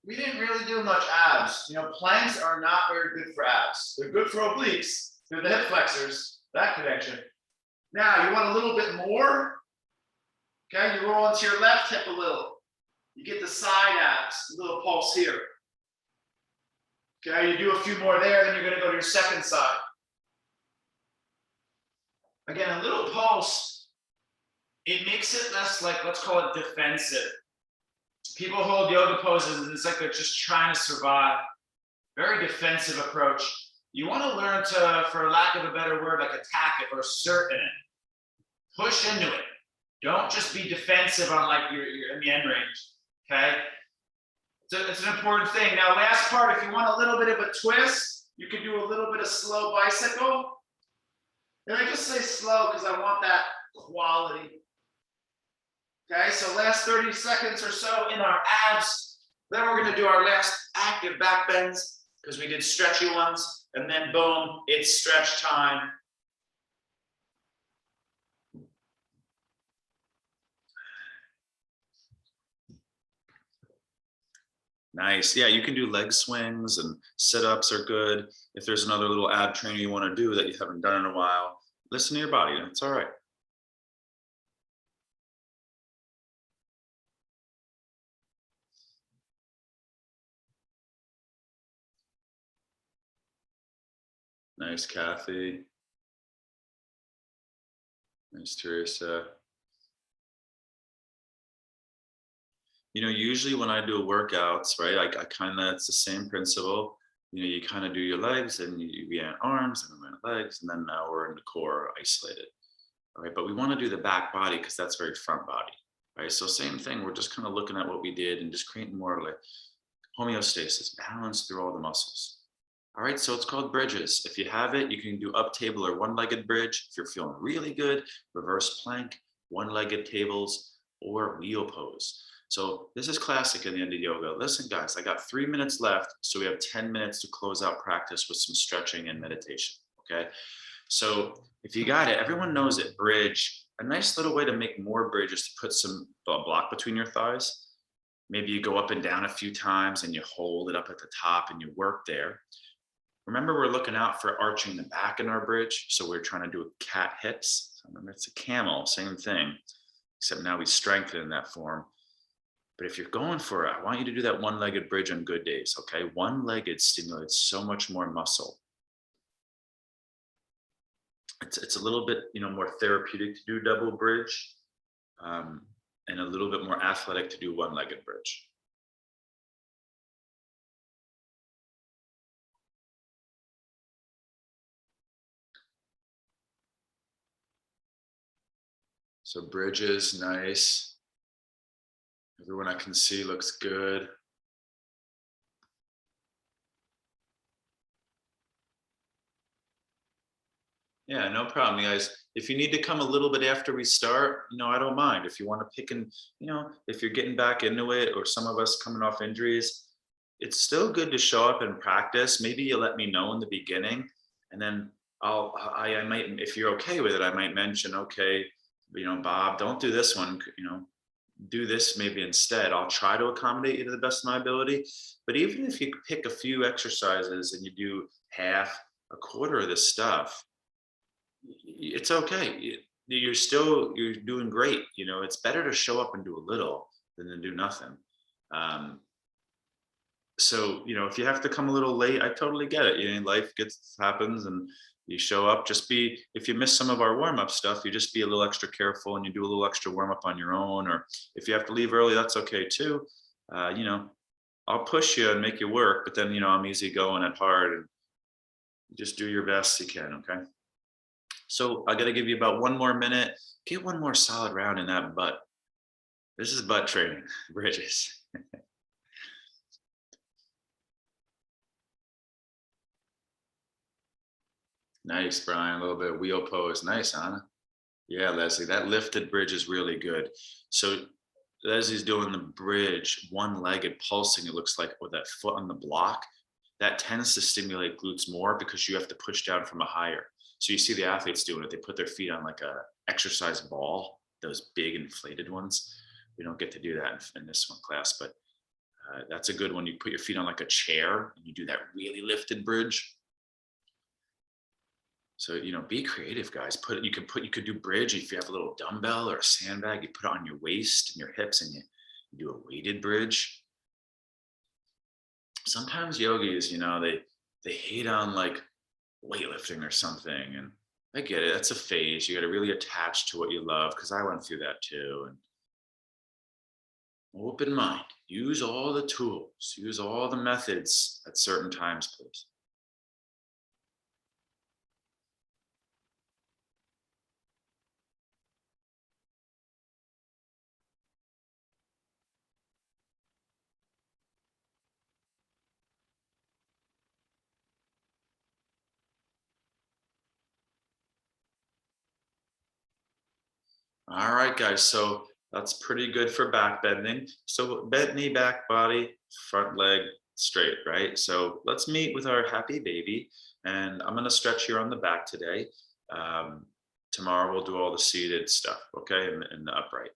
We didn't really do much abs. You know, planks are not very good for abs. They're good for obliques. They're the hip flexors, that connection. Now, you want a little bit more? Okay, you roll into your left hip a little. You get the side abs, a little pulse here. Okay, you do a few more there, then you're going to go to your second side. Again, a little pulse it makes it less like, let's call it defensive. People hold yoga poses and it's like they're just trying to survive. Very defensive approach. You want to learn to, for lack of a better word, like attack it or assert in it. Push into it. Don't just be defensive on like your in the end range. Okay. So it's an important thing. Now, last part, if you want a little bit of a twist, you can do a little bit of slow bicycle. And I just say slow because I want that quality. Okay, so last 30 seconds or so in our abs. Then we're going to do our last active back bends because we did stretchy ones. And then boom, it's stretch time. Nice. Yeah, you can do leg swings and sit-ups are good. If there's another little ab training you want to do that you haven't done in a while, listen to your body. It's all right. Nice, Kathy. Nice, Teresa. You know, usually when I do workouts, right, I kind of, it's the same principle. You know, you kind of do your legs and you get arms and then legs, and then now we're in the core isolated. All right, but we want to do the back body because that's very front body, right? So same thing, we're just kind of looking at what we did and just creating more like homeostasis, balance through all the muscles. All right, so it's called bridges. If you have it, you can do up table or one-legged bridge. If you're feeling really good, reverse plank, one-legged tables, or wheel pose. So this is classic in the end of yoga. Listen, guys, I got 3 minutes left, so we have 10 minutes to close out practice with some stretching and meditation, okay? So if you got it, everyone knows it, bridge. A nice little way to make more bridges to put some block between your thighs. Maybe you go up and down a few times and you hold it up at the top and you work there. Remember, we're looking out for arching the back in our bridge. So we're trying to do a cat hips. So remember, it's a camel, same thing, except now we strengthen in that form. But if you're going for it, I want you to do that one-legged bridge on good days, okay? One-legged stimulates so much more muscle. It's a little bit, more therapeutic to do double bridge, and a little bit more athletic to do one-legged bridge. So bridges, nice. Everyone I can see looks good. Yeah, no problem, guys. If you need to come a little bit after we start, I don't mind. If you want to pick and, if you're getting back into it, or some of us coming off injuries, it's still good to show up and practice. Maybe you let me know in the beginning, and then I might, if you're okay with it, I might mention, okay, Bob, don't do this one, do this maybe instead. I'll try to accommodate you to the best of my ability. But even if you pick a few exercises and you do half, a quarter of this stuff, it's okay. You're doing great. It's better to show up and do a little than to do nothing. So if you have to come a little late, I totally get it. Life happens and you show up. If you miss some of our warm-up stuff, you just be a little extra careful and you do a little extra warm-up on your own. Or if you have to leave early, that's okay too. I'll push you and make you work, but then I'm easy going at heart, and you just do your best you can. Okay. So I got to give you about 1 more minute. Get one more solid round in that butt. This is butt training, bridges. Nice, Brian. A little bit of wheel pose. Nice, Anna. Yeah, Leslie, that lifted bridge is really good. So Leslie's doing the bridge, one-legged pulsing, it looks like, with that foot on the block. That tends to stimulate glutes more because you have to push down from a higher. So you see the athletes doing it. They put their feet on like a exercise ball, those big inflated ones. We don't get to do that in this one class, but that's a good one. You put your feet on like a chair and you do that really lifted bridge. So, be creative, guys. You could do bridge. If you have a little dumbbell or a sandbag, you put it on your waist and your hips and you do a weighted bridge. Sometimes yogis, they hate on like weightlifting or something. And I get it. That's a phase. You got to really attach to what you love, because I went through that too. And open mind. Use all the tools. Use all the methods at certain times, please. All right, guys. So that's pretty good for back bending. So bent knee, back body, front leg straight, right? So let's meet with our happy baby. And I'm going to stretch here on the back today. Um, Tomorrow we'll do all the seated stuff, okay? And the upright.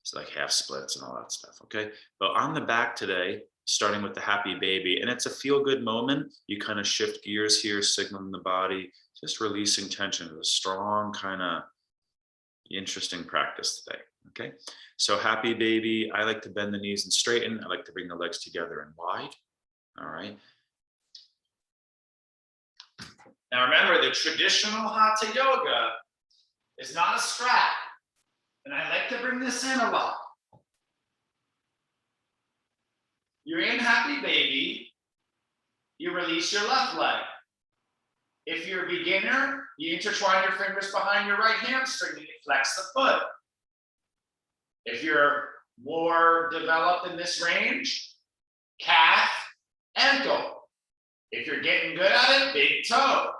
So like half splits and all that stuff, okay? But on the back today, starting with the happy baby, and it's a feel good moment. You kind of shift gears here, signaling the body, just releasing tension. It's a strong kind of interesting practice today. Okay, so happy baby. I like to bend the knees and straighten. I like to bring the legs together and wide. All right. Now remember, the traditional hatha yoga is not a strap, and I like to bring this in a lot. You're in happy baby. You release your left leg. If you're a beginner, you intertwine your fingers behind your right hamstring and you flex the foot. If you're more developed in this range, calf, ankle. If you're getting good at it, big toe.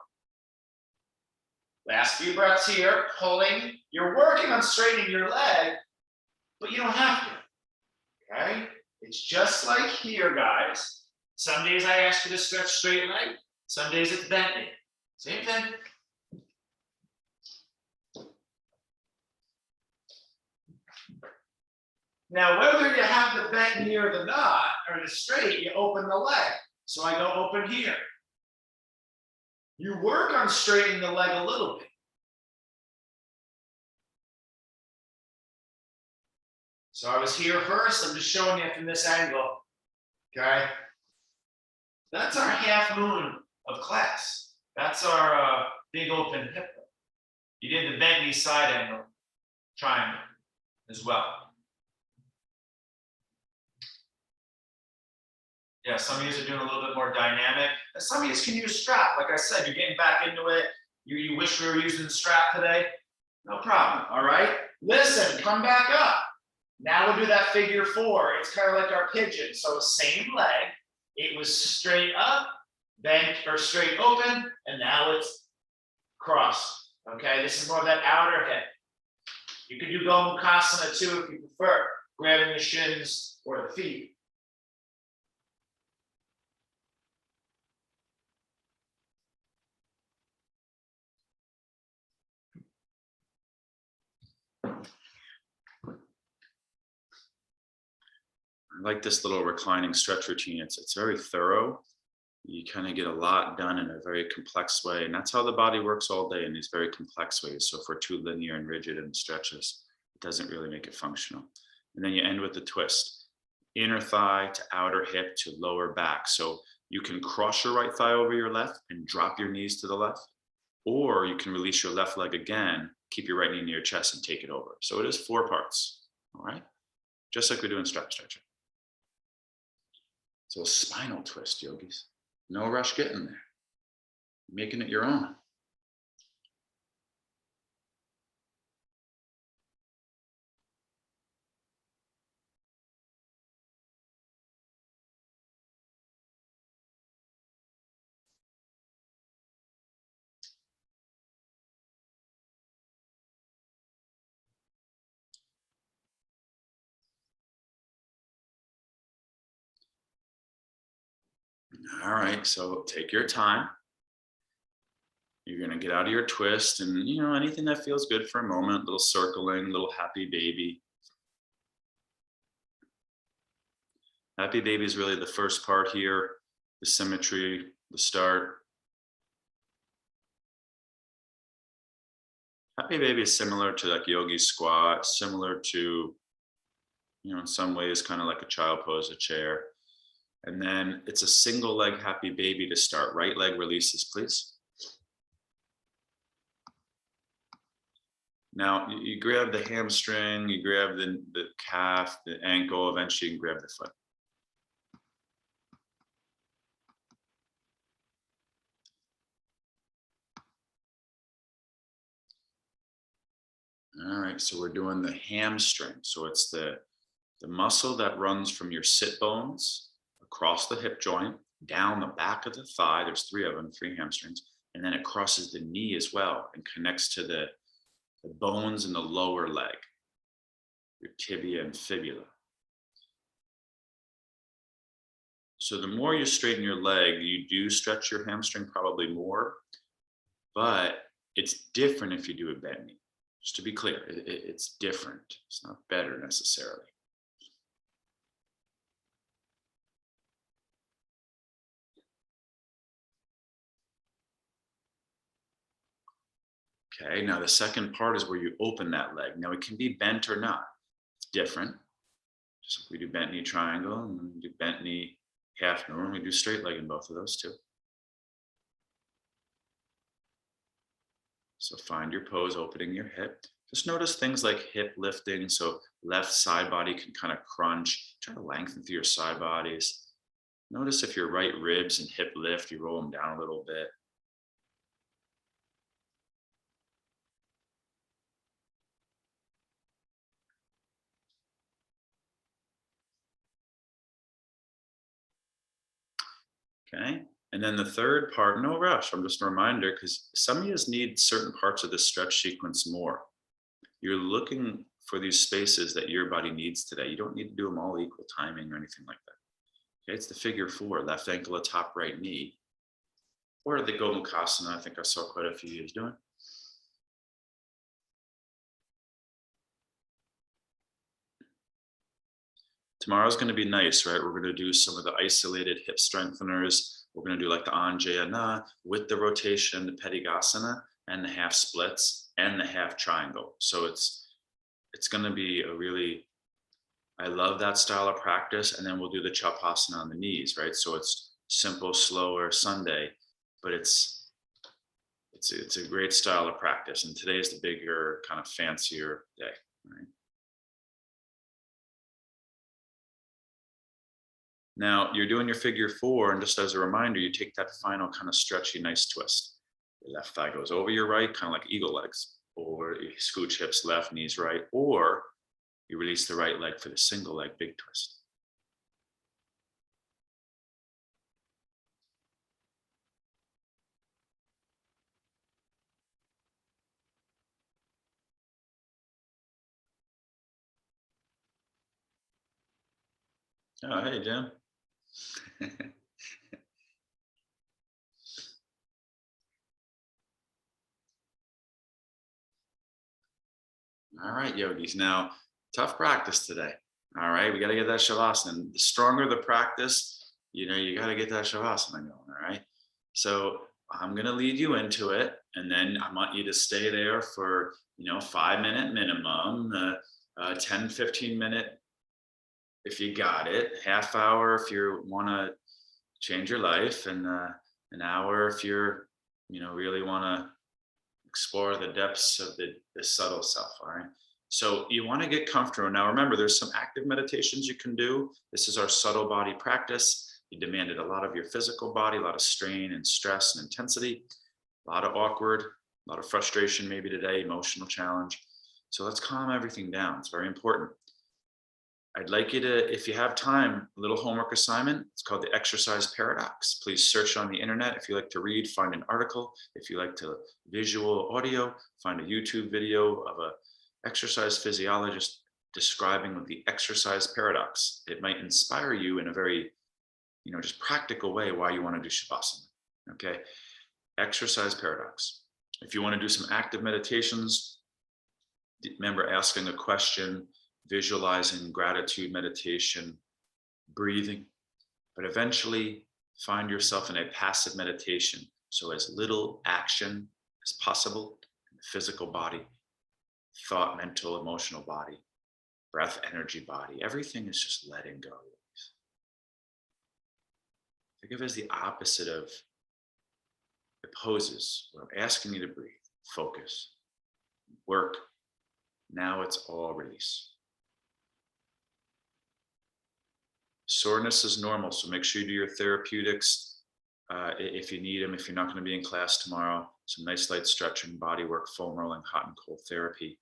Last few breaths here, pulling. You're working on straightening your leg, but you don't have to. Okay? It's just like here, guys. Some days I ask you to stretch straight leg. Some days it's bent knee. Same thing. Now, whether you have the bent knee or the not, or the straight, you open the leg. So I go open here. You work on straightening the leg a little bit. So I was here first. I'm just showing you from this angle. Okay. That's our half moon of class. That's our big open hip. You did the bent knee side angle, triangle as well. Yeah, some of you are doing a little bit more dynamic. And some of you can use strap. Like I said, you're getting back into it. You wish we were using the strap today. No problem, all right? Listen, come back up. Now we'll do that figure four. It's kind of like our pigeon. So same leg. It was straight up, bent or straight open, and now it's crossed. Okay, this is more of that outer hip. You can do Gomukhasana too if you prefer, grabbing the shins or the feet. I like this little reclining stretch routine. It's very thorough. You kind of get a lot done in a very complex way. And that's how the body works all day, in these very complex ways. So if we're too linear and rigid in stretches, it doesn't really make it functional. And then you end with the twist. Inner thigh to outer hip to lower back. So you can cross your right thigh over your left and drop your knees to the left. Or you can release your left leg again, keep your right knee near your chest and take it over. So it is 4 parts, all right? Just like we do in strap stretching. So a spinal twist, yogis. No rush getting there. Making it your own. All right, so take your time. You're gonna get out of your twist and, anything that feels good for a moment, little circling, little happy baby. Happy baby is really the first part here, the symmetry, the start. Happy baby is similar to like Yogi Squat, similar to, in some ways, kind of like a child pose, a chair. And then it's a single leg happy baby to start. Right leg releases, please. Now you grab the hamstring, you grab the calf, the ankle, eventually you can grab the foot. All right, so we're doing the hamstring. So it's the muscle that runs from your sit bones across the hip joint, down the back of the thigh. There's three of them, three hamstrings. And then it crosses the knee as well and connects to the bones in the lower leg, your tibia and fibula. So the more you straighten your leg, you do stretch your hamstring probably more, but it's different if you do a bent knee. Just to be clear, it's different. It's not better necessarily. Okay, now the second part is where you open that leg. Now it can be bent or not. It's different. Just like we do bent knee triangle and we do bent knee half normal, we do straight leg in both of those too. So find your pose, opening your hip. Just notice things like hip lifting. So left side body can kind of crunch. Try to lengthen through your side bodies. Notice if your right ribs and hip lift, you roll them down a little bit. Okay. And then the third part, no rush. I'm just a reminder because some of you need certain parts of the stretch sequence more. You're looking for these spaces that your body needs today. You don't need to do them all equal timing or anything like that. Okay, it's the figure four, left ankle atop right knee, or the Gomukhasana. I think I saw quite a few of you doing. Tomorrow's going to be nice, right? We're going to do some of the isolated hip strengtheners. We're going to do like the Anjayana with the rotation, the Pedigasana, and the half splits and the half triangle. So it's going to be a really, I love that style of practice. And then we'll do the Chapasana on the knees, right? So it's simple, slower Sunday, but it's a great style of practice. And today is the bigger, kind of fancier day, right? Now you're doing your figure four, and just as a reminder, you take that final kind of stretchy, nice twist. Your left thigh goes over your right, kind of like eagle legs, or you scooch hips left, knees right, or you release the right leg for the single leg big twist. Oh, hey, Jim. All right, yogis. Now, tough practice today. All right, we got to get that shavasana. The stronger the practice, you got to get that shavasana going. All right. So I'm going to lead you into it, and then I want you to stay there for 5-minute minimum, 10, 15-minute if you got it, half hour if you want to change your life, and an hour if you're really want to explore the depths of the subtle self. All right. So you want to get comfortable. Now, remember, there's some active meditations you can do. This is our subtle body practice. You demanded a lot of your physical body, a lot of strain and stress and intensity, a lot of awkward, a lot of frustration maybe today, emotional challenge. So let's calm everything down. It's very important. I'd like you to, if you have time, a little homework assignment. It's called the exercise paradox. Please search on the internet. If you like to read, find an article. If you like to visual audio, find a YouTube video of a exercise physiologist describing the exercise paradox. It might inspire you in a very, just practical way why you want to do Shavasana. Okay. Exercise paradox. If you want to do some active meditations, remember asking a question, visualizing, gratitude meditation, breathing, but eventually find yourself in a passive meditation. So as little action as possible in the physical body, thought, mental, emotional body, breath, energy body. Everything is just letting go. Think of it as the opposite of the poses where I'm asking you to breathe, focus, work, Now it's all release. Soreness is normal, so make sure you do your therapeutics if you need them. If you're not going to be in class tomorrow, some nice light stretching, body work, foam rolling, hot and cold therapy.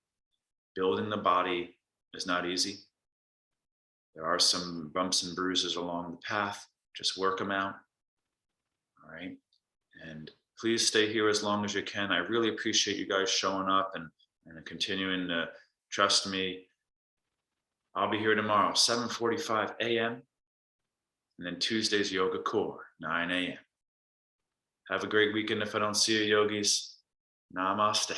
Building the body is not easy. There are some bumps and bruises along the path. Just work them out. All right. And please stay here as long as you can. I really appreciate you guys showing up and continuing to trust me. I'll be here tomorrow, 7:45 a.m. And then Tuesday's Yoga Core, 9 a.m. Have a great weekend if I don't see you, yogis. Namaste.